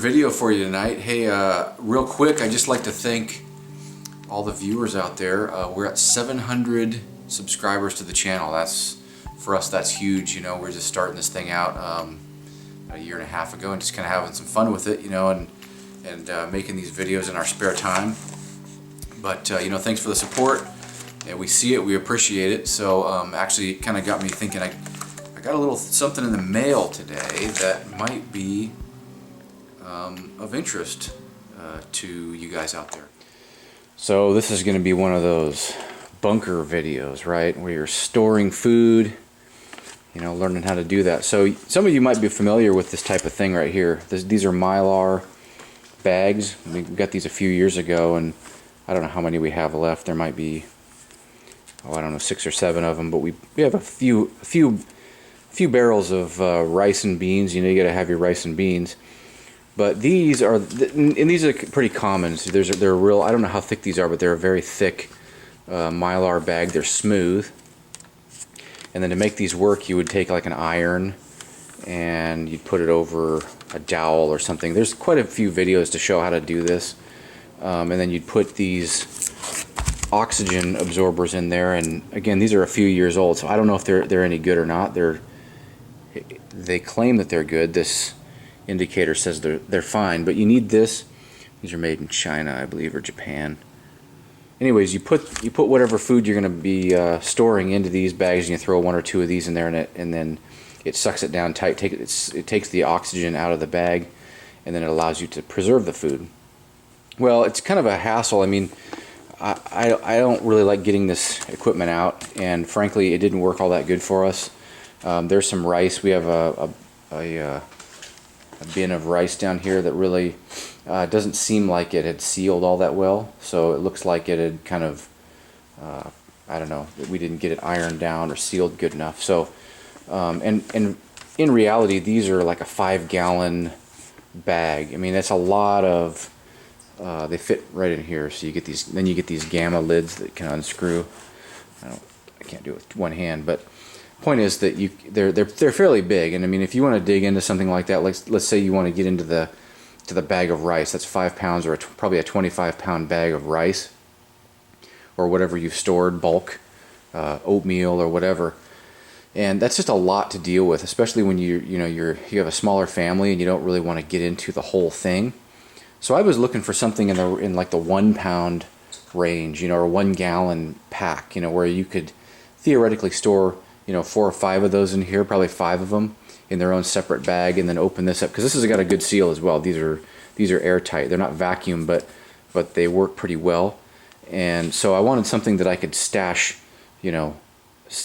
video for you tonight. Hey, real quick, I'd just like to thank all the viewers out there. We're at 700 subscribers to the channel. For us, that's huge. You know, we're just starting this thing out a year and a half ago and just kind of having some fun with it, you know, and making these videos in our spare time. But you know, thanks for the support. And we see it, we appreciate it. So actually, it kind of got me thinking. I got a little something in the mail today that might be of interest to you guys out there. So this is going to be one of those bunker videos, right, where you're storing food, you know, learning how to do that. So some of you might be familiar with this type of thing right here. These are Mylar bags. We got these a few years ago, and I don't know how many we have left. There might be, oh, I don't know, 6 or 7 of them, but we have a few barrels of rice and beans. You know, you got to have your rice and beans. But these are, and these are pretty common. So they're real. I don't know how thick these are, but they're a very thick Mylar bag. They're smooth. And then to make these work, you would take like an iron and you'd put it over a dowel or something. There's quite a few videos to show how to do this. And then you'd put these oxygen absorbers in there. And again, these are a few years old, so I don't know if they're any good or not. They claim that they're good. This indicator says they're fine, but you need this. These are made in China, I believe, or Japan. Anyways, you put whatever food you're going to be storing into these bags, and you throw 1 or 2 of these in there, and then it sucks it down tight. It takes the oxygen out of the bag, and then it allows you to preserve the food. Well, it's kind of a hassle. I mean, I don't really like getting this equipment out, and frankly, it didn't work all that good for us. There's some rice. We have a bin of rice down here that really doesn't seem like it had sealed all that well, so it looks like it had kind of I don't know, we didn't get it ironed down or sealed good enough. So and in reality, these are like a 5-gallon bag. I mean, that's a lot of they fit right in here. So you get these, then you get these gamma lids that can unscrew. I can't do it with one hand, but point is that they're fairly big. And I mean, if you want to dig into something like that, let's say you want to get into the bag of rice, that's 5 pounds, or probably a 25-pound bag of rice, or whatever you've stored, bulk, oatmeal or whatever. And that's just a lot to deal with, especially when you have a smaller family and you don't really want to get into the whole thing. So I was looking for something in like the 1 pound range, you know, or 1 gallon pack, you know, where you could theoretically store, you know, 4 or 5 of those in here, probably 5 of them in their own separate bag, and then open this up, because this has got a good seal as well. These are airtight. They're not vacuum, but they work pretty well. And so I wanted something that I could stash, you know,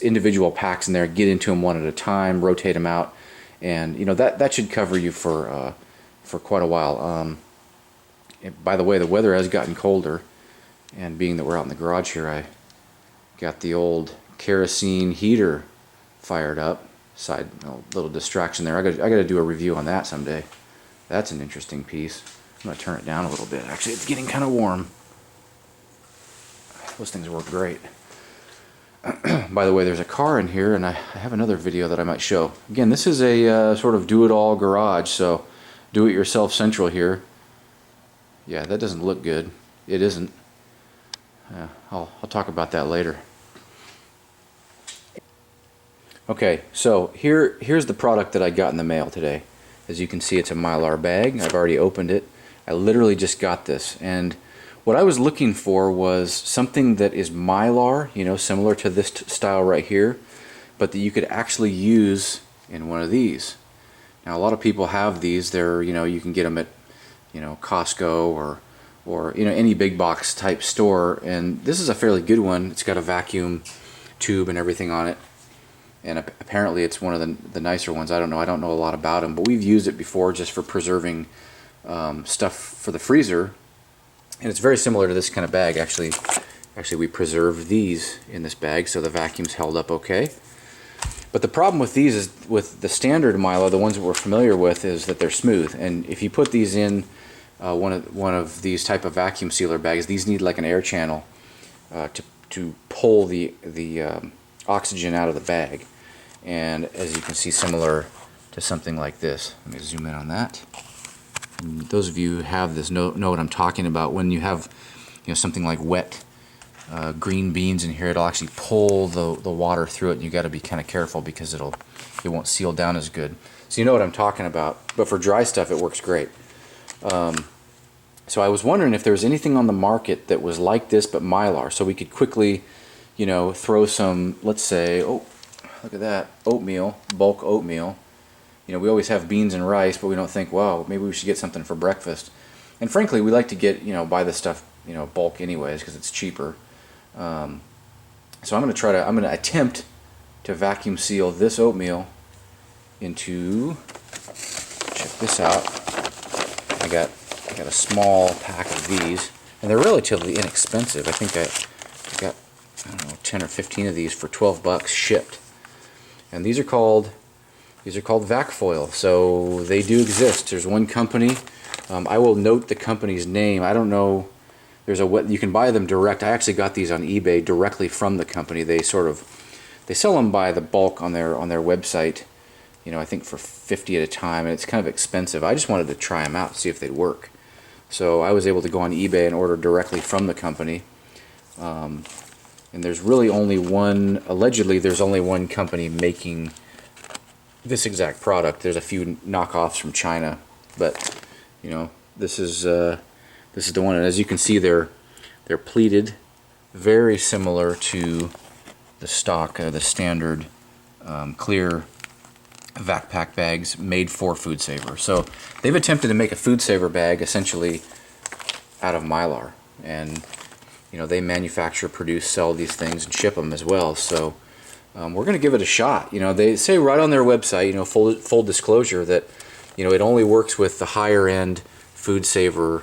individual packs in there, get into them one at a time, rotate them out, and you know, that should cover you for quite a while. By the way, the weather has gotten colder, and being that we're out in the garage here, I got the old kerosene heater fired up. Side little distraction there. I got to do a review on that someday. That's an interesting piece. I'm going to turn it down a little bit. Actually, it's getting kind of warm. Those things work great. By the way, there's a car in here, and I have another video that I might show. Again, this is a sort of do-it-all garage, so do-it-yourself central here. Yeah, that doesn't look good. It isn't. I'll talk about that later. Okay, so here's the product that I got in the mail today. As you can see, it's a Mylar bag. I've already opened it. I literally just got this, and what I was looking for was something that is Mylar, you know, similar to this style right here, but that you could actually use in one of these. Now, a lot of people have these. They're, you know, you can get them at, you know, Costco or you know, any big box type store, and this is a fairly good one. It's got a vacuum tube and everything on it. And apparently it's one of the nicer ones. I don't know a lot about them, but we've used it before just for preserving stuff for the freezer. And it's very similar to this kind of bag. Actually we preserved these in this bag, so the vacuum's held up okay. But the problem with these is, with the standard Mylar, the ones that we're familiar with, is that they're smooth. And if you put these in one of these type of vacuum sealer bags, these need like an air channel to pull the oxygen out of the bag. And as you can see, similar to something like this. Let me zoom in on that. those of you who have this know what I'm talking about. When you have, something like wet green beans in here, it'll actually pull the water through it, and you got to be kind of careful because it won't seal down as good. So you know what I'm talking about. But for dry stuff, it works great. So I was wondering if there was anything on the market that was like this but Mylar, so we could quickly, throw some, let's say, oh, look at that, oatmeal, bulk oatmeal. We always have beans and rice, but we don't think, wow, maybe we should get something for breakfast. And frankly, we like to get, buy this stuff, bulk anyways, because it's cheaper. So I'm going to attempt to vacuum seal this oatmeal into, check this out, I got a small pack of these, and they're relatively inexpensive. I think I got, I don't know, 10 or 15 of these for 12 bucks shipped. And these are called Vacfoil, so they do exist. There's one company, I will note the company's name. I don't know, you can buy them direct. I actually got these on eBay directly from the company. They sell them by the bulk on their website, I think for $50 at a time, and it's kind of expensive. I just wanted to try them out, see if they'd work. So I was able to go on eBay and order directly from the company. And there's really only one, allegedly there's only one company making this exact product. There's a few knockoffs from China, but this is the one. And as you can see, they're pleated, very similar to the stock, the standard clear Vac-Pack bags made for Foodsaver. So they've attempted to make a Foodsaver bag essentially out of Mylar, and they manufacture, produce, sell these things and ship them as well. So we're going to give it a shot. They say right on their website, full disclosure, that it only works with the higher end Foodsaver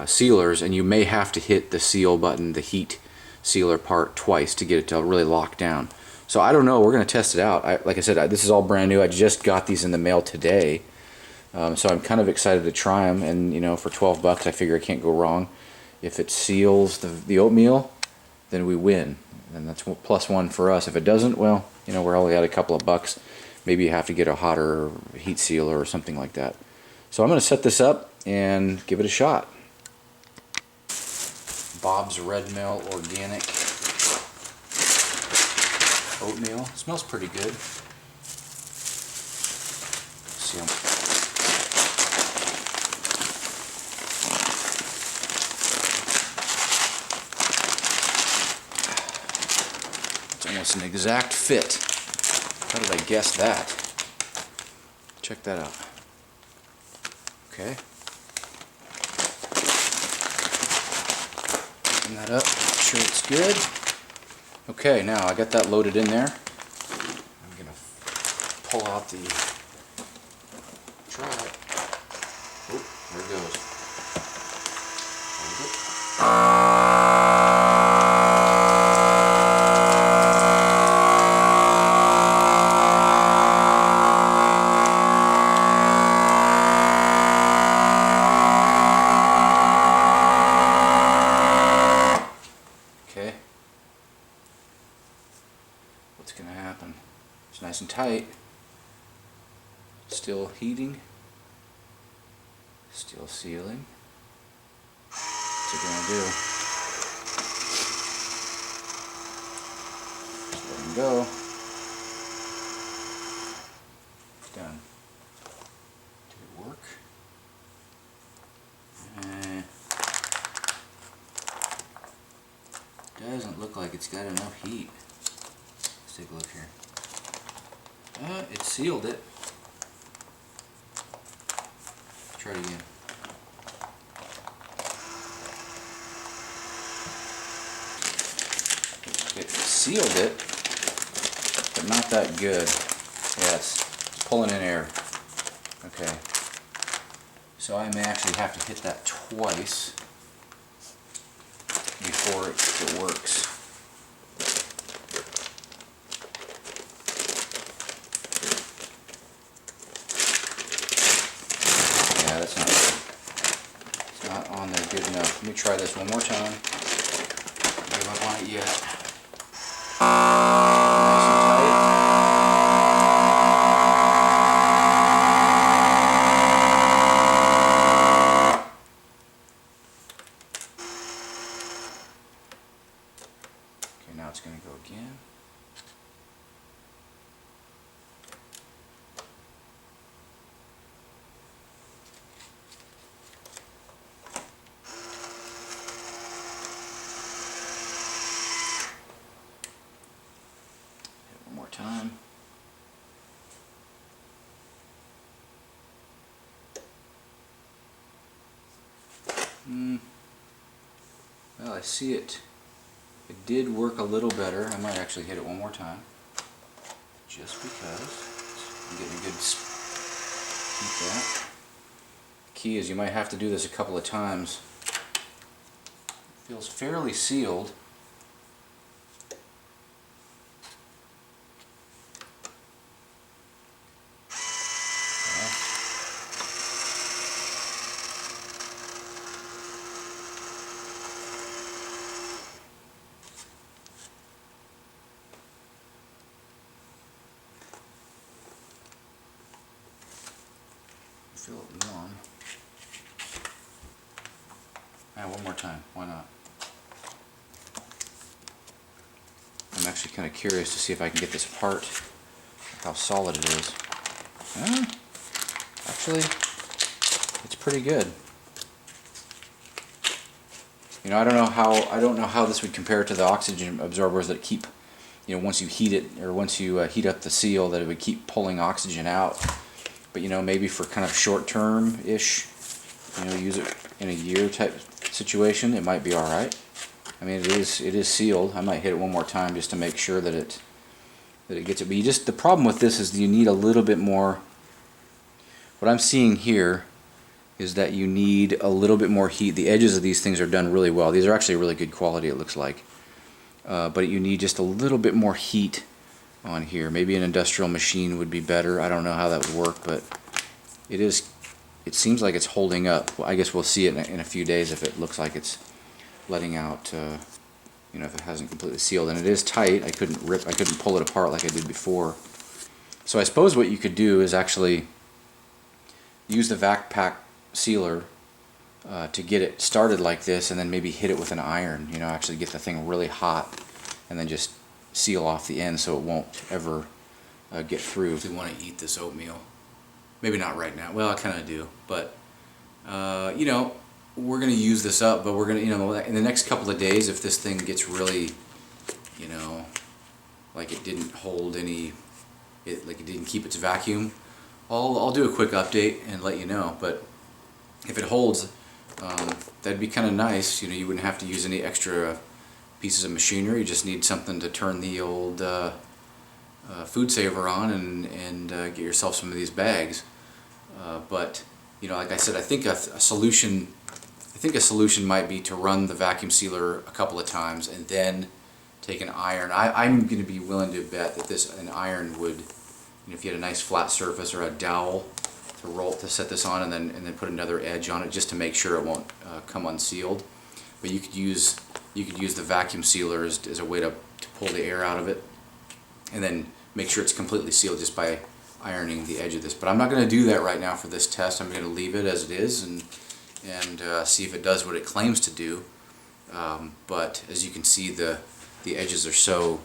sealers, and you may have to hit the seal button, the heat sealer part, twice to get it to really lock down. So I don't know. We're going to test it out. Like I said, this is all brand new. I just got these in the mail today, so I'm kind of excited to try them. And for 12 bucks, I figure I can't go wrong. If it seals the oatmeal, then we win, and that's +1 for us. If it doesn't, well, we're only at a couple of bucks. Maybe you have to get a hotter heat sealer or something like that. So I'm going to set this up and give it a shot. Bob's Red Mill Organic Oatmeal. It smells pretty good. See how it's almost an exact fit. How did I guess that? Check that out. Okay. Open that up, make sure it's good. Okay, now I got that loaded in there. I'm going to pull out the, try it. Oh, there it goes. Hold it. Okay. What's going to happen? It's nice and tight. Still heating. Still sealing. What's it going to do? Just let him go. Done. Did it work? Doesn't look like it's got enough heat. Let's take a look here. It sealed it. Try it again. It sealed it, but not that good. Yeah, it's pulling in air. Okay. So I may actually have to hit that twice before it works. Yeah, that's not good. It's not on there good enough. Let me try this one more time. Don't give up on it yet. Nice and tight. Okay, now it's going to go again. One more time. Well, I see it. It did work a little better. I might actually hit it one more time, just because I'm getting a good keep that. The key is you might have to do this a couple of times. It feels fairly sealed. Feel it warm. One more time, why not? I'm actually kind of curious to see if I can get this apart, how solid it is. Actually, it's pretty good. You know, I don't know how this would compare to the oxygen absorbers that keep, you know, once you heat it, or once you heat up the seal, that it would keep pulling oxygen out. But you know, maybe for kind of short-term-ish, you know, use it in a year type situation, it might be all right. I mean, it is sealed. I might hit it one more time just to make sure that it gets it. But the problem with this is you need a little bit more. What I'm seeing here is that you need a little bit more heat. The edges of these things are done really well. These are actually really good quality, it looks like. But you need just a little bit more heat on here. Maybe an industrial machine would be better. I don't know how that would work, but it seems like it's holding up. Well, I guess we'll see it in a few days if it looks like it's letting out, you know, if it hasn't completely sealed. And it is tight. I couldn't pull it apart like I did before. So I suppose what you could do is actually use the vac pack sealer to get it started like this, and then maybe hit it with an iron, you know, actually get the thing really hot, and then just seal off the end so it won't ever get through. If we want to eat this oatmeal, maybe not right now. Well, I kind of do, but you know, we're going to use this up. But we're going to, you know, in the next couple of days, if this thing gets really, you know, like it didn't hold any, like it didn't keep its vacuum, I'll do a quick update and let you know. But if it holds, that'd be kind of nice. You know, you wouldn't have to use any extra pieces of machinery. You just need something to turn the old Foodsaver on and get yourself some of these bags. But you know, like I said, I think a solution might be to run the vacuum sealer a couple of times and then take an iron. I'm going to be willing to bet that an iron would, you know, if you had a nice flat surface or a dowel to set this on, and then put another edge on it just to make sure it won't come unsealed. But you could use the vacuum sealer as a way to pull the air out of it, and then make sure it's completely sealed just by ironing the edge of this. But I'm not going to do that right now for this test. I'm going to leave it as it is and see if it does what it claims to do. But as you can see, the edges are so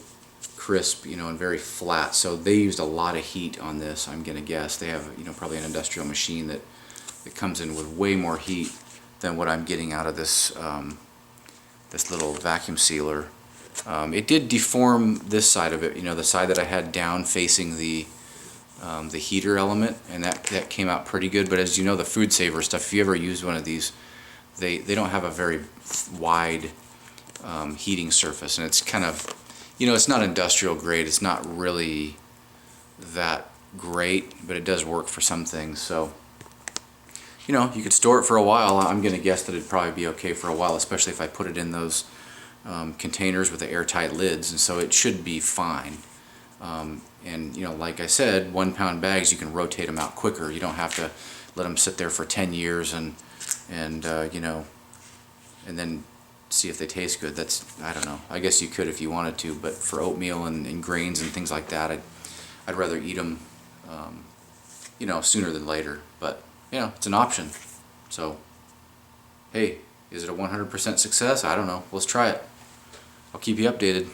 crisp, you know, and very flat. So they used a lot of heat on this. I'm going to guess they have, you know, probably an industrial machine that comes in with way more heat than what I'm getting out of this this little vacuum sealer. It did deform this side of it, you know, the side that I had down facing the heater element, and that came out pretty good. But as you know, the Foodsaver stuff, if you ever use one of these, they don't have a very wide heating surface, and it's kind of, you know, it's not industrial grade. It's not really that great, but it does work for some things. So, you know, you could store it for a while. I'm going to guess that it'd probably be okay for a while, especially if I put it in those containers with the airtight lids, and so it should be fine. And you know, like I said, 1 pound bags, you can rotate them out quicker. You don't have to let them sit there for 10 years and you know, and then see if they taste good. That's, I don't know. I guess you could if you wanted to, but for oatmeal and grains and things like that, I'd rather eat them, you know, sooner than later. But you know, it's an option. So, hey, is it a 100% success? I don't know. Let's try it. I'll keep you updated.